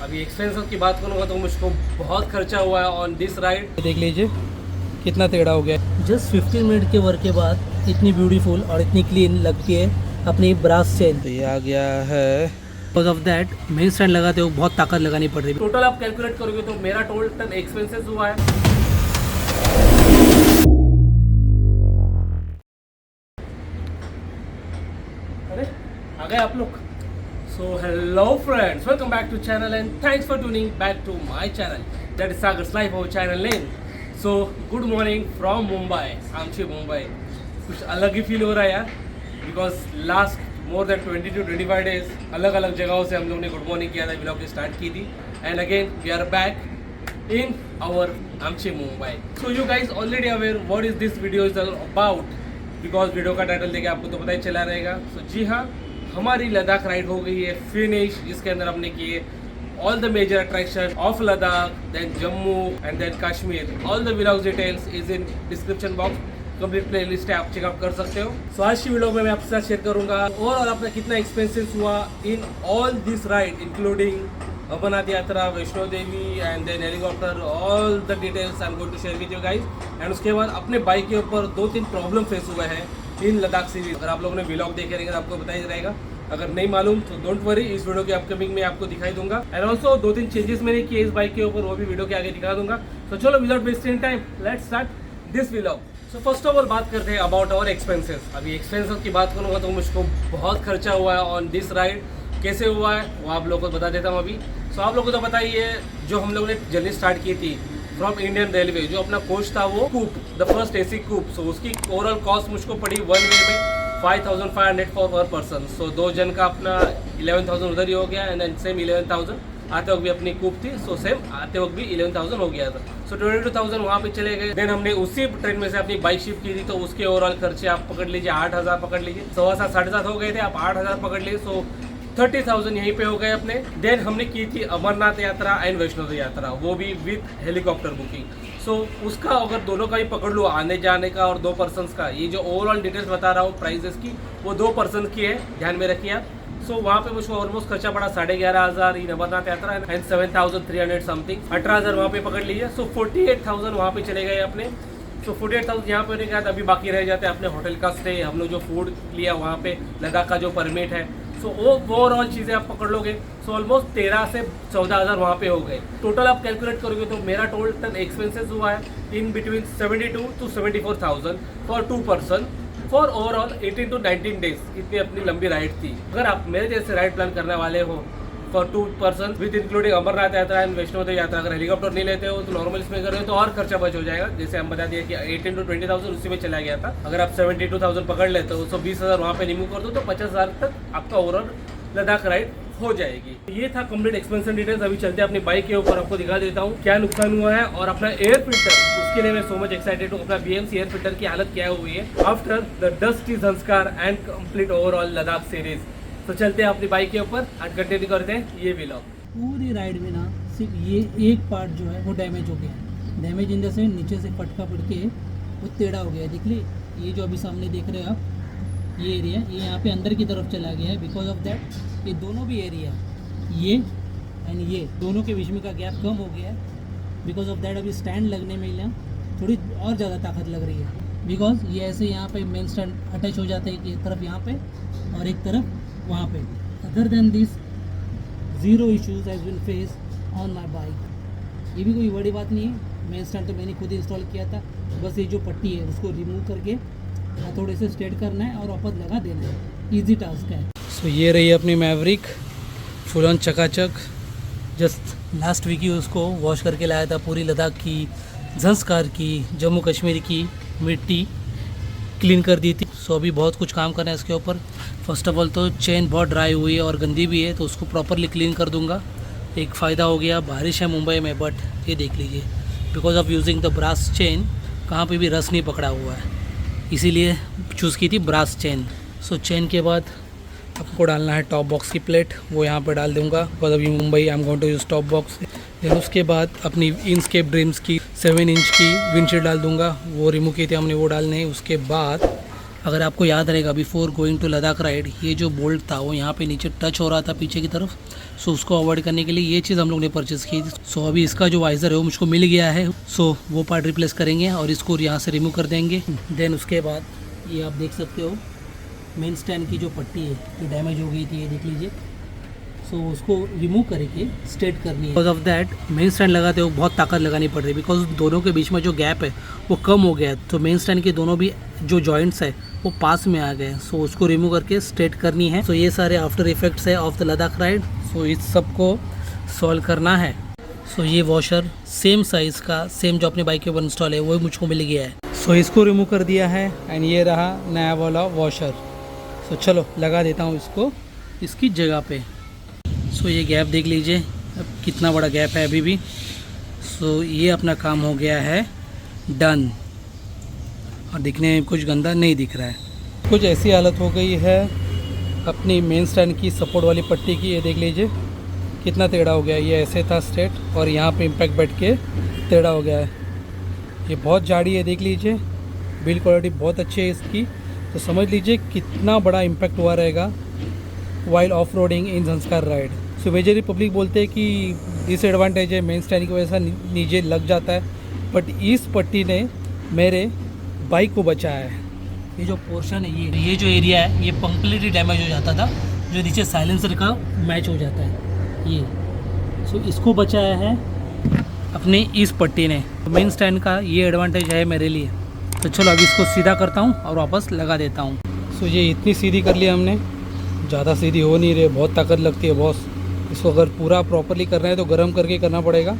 अभी एक्सपेंसेस की बात करूँगा तो मुझको बहुत खर्चा हुआ है ऑन दिस राइड। देख लीजिए कितना टेढ़ा हो गया। जस्ट 15 मिनट के वर्क के बाद इतनी ब्यूटीफुल और इतनी क्लीन लगती है अपनी ब्रास चेन। तो ये आ गया है। Because of that main stand लगाते हो बहुत ताकत लगानी पड़ रही है। टोटल आप कैलकुलेट करोगे तो मेरा टोटल एक्सपेंसेस हुआ है। अरे आ गए आप लोग। So hello friends, welcome back to channel and thanks for tuning back to my channel. That is Sagar's Life, our channel name. So good morning from Mumbai, आमची मुंबई। कुछ अलग ही फील हो रहा है यार, because last more than 20 to 25 days अलग अलग जगहों से हम लोग ने गुड मॉर्निंग किया था, व्लॉग स्टार्ट की थी। And again we are back in our आमची Mumbai. So you guys already aware what is this video is all about, because video का टाइटल देखे आपको तो पता ही चला रहेगा। So जी हाँ, हमारी लद्दाख राइड हो गई है फिनिश। इसके अंदर हमने किए all the major attraction of Ladakh, then Jammu and then Kashmir. All the vlogs details is in description box, complete playlist है, आप चेकआउट कर सकते हो। सो आज की वीडियो में मैं आपके साथ शेयर करूंगा और अपना कितना एक्सपेंसेस हुआ in all this ride, including Amarnath Yatra, Vaishno Devi and then helicopter. All the details I am going to share with you guys. And उसके बाद अपने बाइक के ऊपर 2-3 प्रॉब्लम फेस हुए हैं इन लद्दाख सीरीज। अगर आप लोगों ने व्लॉग देखे रहेंगे तो आपको पता ही रहेगा, अगर नहीं मालूम तो डोंट वरी, इस वीडियो के अपकमिंग में आपको दिखाई दूंगा। एंड ऑल्सो 2-3 चेंजेस मैंने किए इस बाइक के ऊपर, वो भी वीडियो के आगे दिखा दूंगा। तो चलो without wasting time let's start this vlog. So first of all बात करते हैं अबाउट आवर एक्सपेंसेस। अभी एक्सपेंसेस की बात करूंगा तो मुझको बहुत खर्चा हुआ है ऑन दिस राइड। कैसे हुआ है वो आप लोगों को बता देता हूँ अभी। सो आप लोगों को तो पता ही है, जो हम लोगों ने जर्नी स्टार्ट की थी फ्रॉम इंडियन रेलवे, जो अपना कोच था वो कूप, द फर्स्ट एसी कूप। सो उसकी ओवरऑल कॉस्ट मुझको पड़ी वन वे में 5500 फॉर पर पर्सन। सो 2 जन का अपना 11,000 उधर ही हो गया। एंड देन सेम 11,000 आते वक्त भी अपनी कूप थी, सो सेम आते वक्त भी 11,000 हो गया था। सो 22,000 वहाँ पे चले गए। देन हमने उसी ट्रेन में से अपनी बाइक शिफ्ट की थी, तो उसके ओवरऑल खर्चे आप पकड़ लीजिए 8,000 पकड़ लीजिए। 7,500 7,500 हो गए थे, आप 8,000 पकड़ लीजिए। सो 30,000 यहीं पे हो गए अपने। देन हमने की थी अमरनाथ यात्रा एंड वैष्णो देवी यात्रा, वो भी विथ हेलीकॉप्टर बुकिंग। सो उसका अगर दोनों का ही पकड़ लो, आने जाने का और 2 पर्सनस का, ये जो ओवरऑल डिटेल्स बता रहा हूँ प्राइजेस की, वो 2 पर्सन की है, ध्यान में रखिए आप। सो वहाँ पे मुझको ऑलमोस्ट खर्चा पड़ा 11,500 इन अमरनाथ यात्रा एंड 7,300 समथिंग। 18,000 वहाँ पे पकड़ लीजिए। सो 48,000 वहाँ पे चले गए अपने। सो 48,000 यहाँ पे होने के बाद अभी बाकी रह जाते हैं अपने होटल का स्टे, हम लोग जो फूड लिया वहाँ पे, लद्दाख का जो परमिट है। सो वो ओवरऑल चीज़ें आप पकड़ लोगे। सो ऑलमोस्ट 13 से 14,000 वहाँ पे हो गए। टोटल आप कैलकुलेट करोगे तो मेरा टोटल एक्सपेंसेस हुआ है in between 72 to 74,000 for 2 person for overall 18 to 19 days. इतनी अपनी लंबी राइड थी। अगर आप मेरे जैसे राइड प्लान करने वाले हो for 2 person with including Amarnath Yatra and Vaishno Devi यात्रा, अगर हेलीकॉप्टर नहीं लेते हो तो नॉर्मल इसमें कर रहे हो तो और खर्चा बच हो जाएगा। जैसे हम बता दिए कि 18 to 20,000 उसी में चला गया था। अगर आप 72,000 पकड़ लेते हो तो 20,000 वहाँ पे रिमूव कर दो तो 50,000 तक आपका ओवरऑल लद्दाख राइड हो जाएगी। ये था कंप्लीट एक्सपेंस डिटेल्स। अभी चलते हैं अपनी बाइक के ऊपर, आपको दिखा देता हूँ क्या नुकसान हुआ है। और अपना एयर फिल्टर, उसके लिए मैं सो मच एक्साइटेड हूँ। अपना BMC एयर फिल्टर की हालत क्या हुई है आफ्टर द डस्टी संस्कार and complete overall Ladakh series. तो चलते हैं अपनी बाइक के ऊपर और कंटिन्यू करते हैं ये व्लॉग। पूरी राइड में ना सिर्फ ये एक पार्ट जो है वो डैमेज हो गया। डैमेज इन द सेंस नीचे से फटका पड़ के वो टेढ़ा हो गया। देख ली, ये जो अभी सामने देख रहे हैं आप, ये एरिया ये यहाँ पे अंदर की तरफ चला गया है। बिकॉज ऑफ दैट ये दोनों भी एरिया, ये एंड ये दोनों के बीच में का गैप कम हो गया है। बिकॉज ऑफ दैट अभी स्टैंड लगने में ना थोड़ी और ज़्यादा ताकत लग रही है। बिकॉज ये ऐसे यहाँ पे मेन स्टैंड अटैच हो जाता है, एक तरफ यहाँ पे और एक तरफ वहाँ पे। Other than this zero issues has been face on my bike. ये भी कोई बड़ी बात नहीं है। मेन स्टैंड तो मैंने खुद इंस्टॉल किया था। बस ये जो पट्टी है उसको रिमूव करके थोड़े से स्ट्रेट करना है और वापस लगा देना है। ईजी टास्क है। सो ये रही अपनी मैवरिक फुल ऑन चकाचक। जस्ट लास्ट वीक ही उसको वॉश करके लाया था। पूरी लद्दाख की, ज़ंस्कार की, जम्मू कश्मीर की मिट्टी क्लीन कर दी थी। सो अभी बहुत कुछ काम करना है इसके ऊपर। फर्स्ट ऑफ ऑल तो चेन बहुत ड्राई हुई है और गंदी भी है, तो उसको प्रॉपरली क्लीन कर दूंगा। एक फ़ायदा हो गया, बारिश है मुंबई में, बट ये देख लीजिए because of using the brass chain कहाँ पे भी रस नहीं पकड़ा हुआ है, इसीलिए चूज़ की थी ब्रास चेन। सो चेन के बाद आपको डालना है टॉप बॉक्स की प्लेट, वो यहाँ पर डाल दूँगा बिकॉज अभी Mumbai I am going to use top box. Then उसके बाद अपनी इनस्केप ड्रीम्स की 7 इंच की विंडशील्ड डाल दूँगा, वो रिमूव की थी हमने, वो डालने। उसके बाद अगर आपको याद रहेगा before going to Ladakh ride, ये जो बोल्ट था वो यहाँ पे नीचे टच हो रहा था पीछे की तरफ। सो उसको अवॉइड करने के लिए ये चीज़ हम लोग ने परचेज़ की थी। सो अभी इसका जो वाइज़र है वो मुझको मिल गया है। सो वो पार्ट रिप्लेस करेंगे और इसको यहाँ से रिमूव कर देंगे। देन उसके बाद ये आप देख सकते हो मेन स्टैंड की जो पट्टी है ये डैमेज हो गई थी, ये देख लीजिए। सो उसको रिमूव करके स्ट्रेट करनी है। Because of that main stand लगाते हो बहुत ताकत लगानी पड़ रही है, बिकॉज दोनों के बीच में जो गैप है वो कम हो गया है। तो मेन स्टैंड के दोनों भी जो जॉइंट्स है वो पास में आ गए। सो उसको रिमूव करके स्ट्रेट करनी है। सो ये सारे आफ्टर इफेक्ट्स है ऑफ द लद्दाख राइड। सो इस सब को सॉल्व करना है। सो ये वॉशर सेम साइज़ का, सेम जो अपने बाइक के ऊपर इंस्टॉल है वो मुझको मिल गया है। सो इसको रिमूव कर दिया है एंड ये रहा नया वाला वॉशर। सो चलो लगा देता हूँ इसको इसकी जगह पे। सो ये गैप देख लीजिए अब कितना बड़ा गैप है अभी भी। सो ये अपना काम हो गया है डन, और दिखने में कुछ गंदा नहीं दिख रहा है। कुछ ऐसी हालत हो गई है अपनी मेन स्टैंड की सपोर्ट वाली पट्टी की, ये देख लीजिए कितना टेढ़ा हो गया। ये ऐसे था स्ट्रेट और यहाँ पे इम्पैक्ट बैठ के टेढ़ा हो गया है। ये बहुत जाड़ी है, देख लीजिए बिल्ड क्वालिटी बहुत अच्छी है इसकी। तो समझ लीजिए कितना बड़ा इम्पैक्ट हुआ रहेगा वाइल ऑफ रोडिंग इन संस्कार राइड। सो मेजरली पब्लिक बोलते हैं कि डिसएडवांटेज है मेन स्टैंड की वजह से नीचे लग जाता है, बट इस पट्टी ने मेरे बाइक को बचाया है। ये जो पोर्शन है ये जो एरिया है ये कंप्लीटली डैमेज हो जाता था, जो नीचे साइलेंसर का मैच हो जाता है ये। सो इसको बचाया है अपनी इस पट्टी ने। मेन स्टैंड का ये एडवांटेज है मेरे लिए। तो चलो अभी इसको सीधा करता हूँ और वापस लगा देता हूँ। सो ये इतनी सीधी कर लिया हमने, ज़्यादा सीधी हो नहीं रही, बहुत ताकत लगती है बॉस। इसको अगर पूरा प्रॉपरली करना है तो गर्म करके करना पड़ेगा।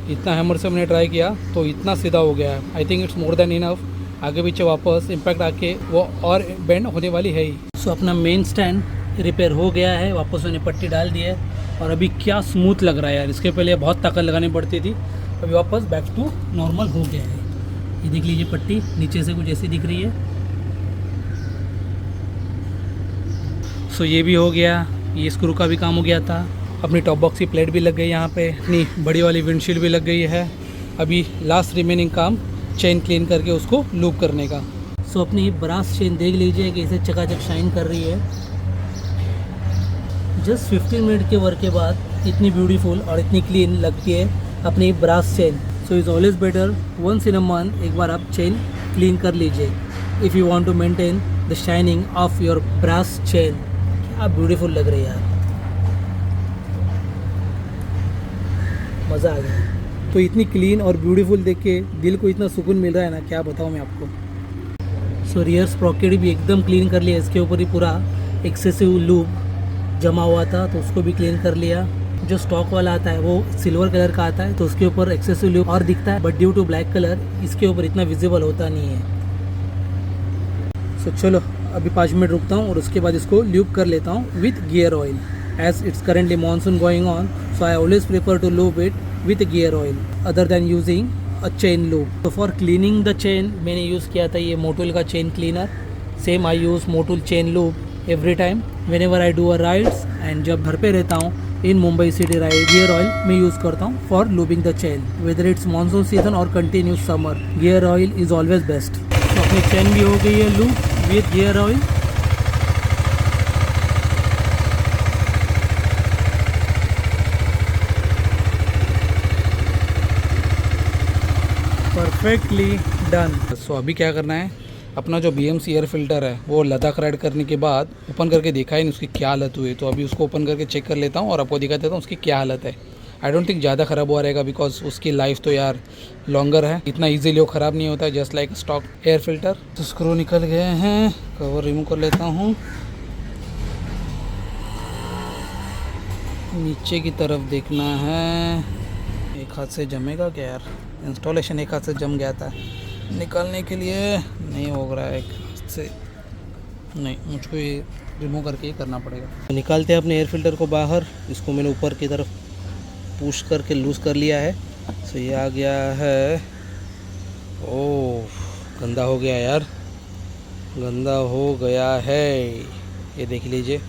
इतना हैमर से हमने ट्राई किया तो इतना सीधा हो गया है। I think it's more than enough. आगे पीछे वापस इम्पैक्ट आके वो और बेंड होने वाली है ही। सो अपना मेन स्टैंड रिपेयर हो गया है, वापस मैंने पट्टी डाल दी है और अभी क्या स्मूथ लग रहा है यार। इसके पहले बहुत ताकत लगानी पड़ती थी, अभी वापस बैक टू नॉर्मल हो गया है। ये देख लीजिए पट्टी नीचे से कुछ ऐसी दिख रही है। सो ये भी हो गया, ये स्क्रू का भी काम हो गया था। अपनी टॉप बॉक्स की प्लेट भी लग गई यहाँ पे, अपनी बड़ी वाली विंडशील्ड भी लग गई है। अभी लास्ट रिमेनिंग काम चेन क्लीन करके उसको लूप करने का। सो अपनी ब्रास चेन देख लीजिए कि इसे चकाचक शाइन कर रही है। जस्ट 15 मिनट के वर्क के बाद इतनी ब्यूटीफुल और इतनी क्लीन लगती है अपनी brass chain. So is always better once in a month एक बार आप चेन क्लीन कर लीजिए if you want to maintain the shining of your brass chain. क्या ब्यूटीफुल लग रही है यार, मज़ा आ गया। तो इतनी क्लीन और ब्यूटीफुल देख के दिल को इतना सुकून मिल रहा है ना, क्या बताऊँ मैं आपको। सो रियर स्प्रॉकेट भी एकदम क्लीन कर लिया, इसके ऊपर ही पूरा एक्सेसिव लूप जमा हुआ था तो उसको भी क्लीन कर लिया। जो स्टॉक वाला आता है वो सिल्वर कलर का आता है तो उसके ऊपर एक्सेसिव लूप और दिखता है, but due to black colour इसके ऊपर इतना विजिबल होता नहीं है। सो चलो अभी 5 मिनट रुकता हूँ और उसके बाद इसको लूप कर लेता हूँ with gear oil. As it's currently monsoon going on, so I always prefer to loop it with gear oil other than using a chain loop. तो फॉर क्लीनिंग द चेन मैंने यूज़ किया था ये Motul का chain cleaner. Same I use Motul chain loop every time whenever I do a rides. And जब घर पे रहता हूँ in Mumbai city ride, gear oil मैं यूज़ करता हूँ for lubing the chain whether it's monsoon season और continuous summer. Gear oil is always best. तो अपनी चेन भी हो गई है loop with gear oil. Perfectly done. So अभी क्या करना है, अपना जो BMC एयर फिल्टर है वो लद्दाख राइड करने के बाद ओपन करके देखा है उसकी क्या हालत हुई। तो अभी उसको ओपन करके चेक कर लेता हूँ और आपको दिखा देता हूँ उसकी क्या हालत है। आई डोंट थिंक ज़्यादा ख़राब हुआ रहेगा बिकॉज उसकी लाइफ तो यार लॉन्गर है, इतना ईजीली वो ख़राब नहीं होता है just like stock air filter. तो स्क्रू निकल गए हैं, कवर रिमूव कर लेता हूँ। नीचे की तरफ देखना है, एक हाथ से जमेगा क्या यार, इंस्टॉलेशन एक हाथ से जम गया था, निकालने के लिए नहीं हो रहा है एक हाथ से, नहीं मुझको ये रिमूव करके ही करना पड़ेगा। निकालते हैं अपने एयर फिल्टर को बाहर। इसको मैंने ऊपर की तरफ पुश करके लूज़ कर लिया है। सो ये आ गया है। ओह गंदा हो गया यार, गंदा हो गया है, ये देख लीजिए।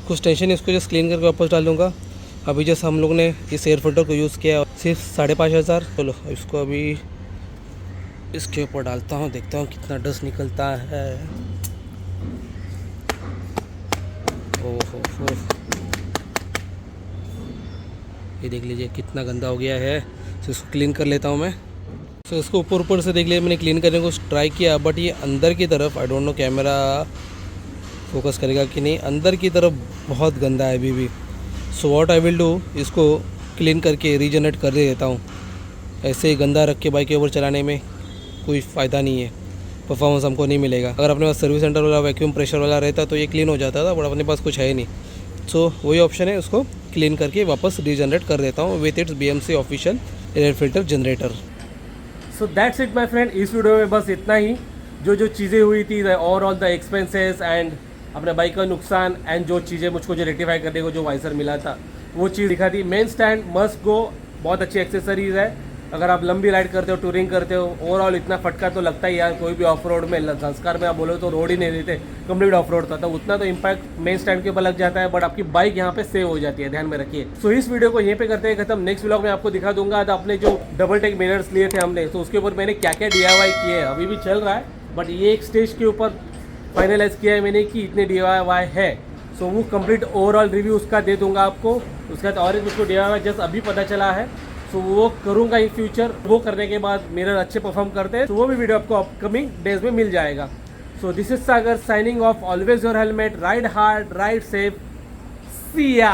कुछ टेंशन, इसको जस्ट क्लीन करके वापस डाल दूँगा। अभी जैसे हम लोग ने इस एयर फिल्टर को यूज़ किया सिर्फ 5,500। चलो इसको अभी इसके ऊपर डालता हूँ, देखता हूँ कितना डस्ट निकलता है। ओहो हो, ये देख लीजिए कितना गंदा हो गया है। तो इसको क्लीन कर लेता हूँ मैं। तो इसको ऊपर से देख लिया मैंने, क्लीन करने को ट्राई किया, बट ये अंदर की तरफ, I don't know camera focus करेगा कि नहीं, अंदर की तरफ बहुत गंदा है अभी भी। So what I will do, इसको क्लीन करके रीजनरेट कर देता हूँ। ऐसे ही गंदा रख के बाइक के ऊपर चलाने में कोई फ़ायदा नहीं है, परफॉर्मेंस हमको नहीं मिलेगा। अगर अपने पास सर्विस सेंटर वाला वैक्यूम प्रेशर वाला रहता तो ये क्लीन हो जाता था, बट अपने पास कुछ है नहीं। सो वही ऑप्शन है, उसको क्लीन करके वापस रीजनरेट कर देता हूँ with its BMC official air filter generator. So that's it my friend, इस वीडियो में बस इतना ही। जो चीज़ें हुई थी, ओवरऑल द एक्सपेंसेस एंड अपने बाइक का नुकसान एंड जो चीज़ें मुझको जो रेक्टिफाई करने को जो वाइजर मिला था वो चीज़ दिखा दी। मेन स्टैंड मस्ट गो, बहुत अच्छी एक्सेसरीज़ है। अगर आप लंबी राइड करते हो, टूरिंग करते हो, ओवरऑल इतना फटका तो लगता ही यार। कोई भी ऑफ रोड में, संस्कार में आप बोलो तो रोड ही नहीं देते, कंप्लीट ऑफ रोड था, तो उतना तो इम्पैक्ट मेन स्टैंड के ऊपर लग जाता है, बट आपकी बाइक यहाँ पे सेव हो जाती है, ध्यान में रखिए। सो इस वीडियो को यहीं पे करते हैं खत्म। नेक्स्ट व्लॉग में आपको दिखा दूंगा तो अपने जो डबल टेक मिरर्स लिए थे हमने, तो उसके ऊपर मैंने क्या क्या DIY किए हैं, अभी भी चल रहा है, बट ये एक स्टेज के ऊपर फाइनलाइज किया है मैंने कि इतने DIY है। सो वो कंप्लीट ओवरऑल रिव्यू उसका दे दूंगा आपको। उसके बाद और एक मुझको DIY जस्ट अभी पता चला है, सो वो करूँगा इन फ्यूचर। वो करने के बाद मिरर अच्छे परफॉर्म करते हैं, तो वो भी वीडियो आपको अपकमिंग डेज में मिल जाएगा। So this is Sagar signing off. Always your helmet, ride hard, ride safe, see ya.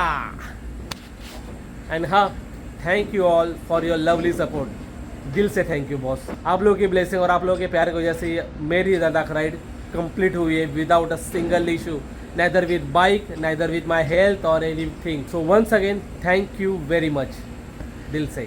And हाँ, thank you all for your lovely support. दिल से थैंक यू बॉस। आप लोगों की ब्लेसिंग और आप लोगों के प्यार की वजह से मेरी लद्दाख राइड कंप्लीट हुई है without a single issue, neither with bike, neither with my health or anything. So once again, thank you very much, दिल से।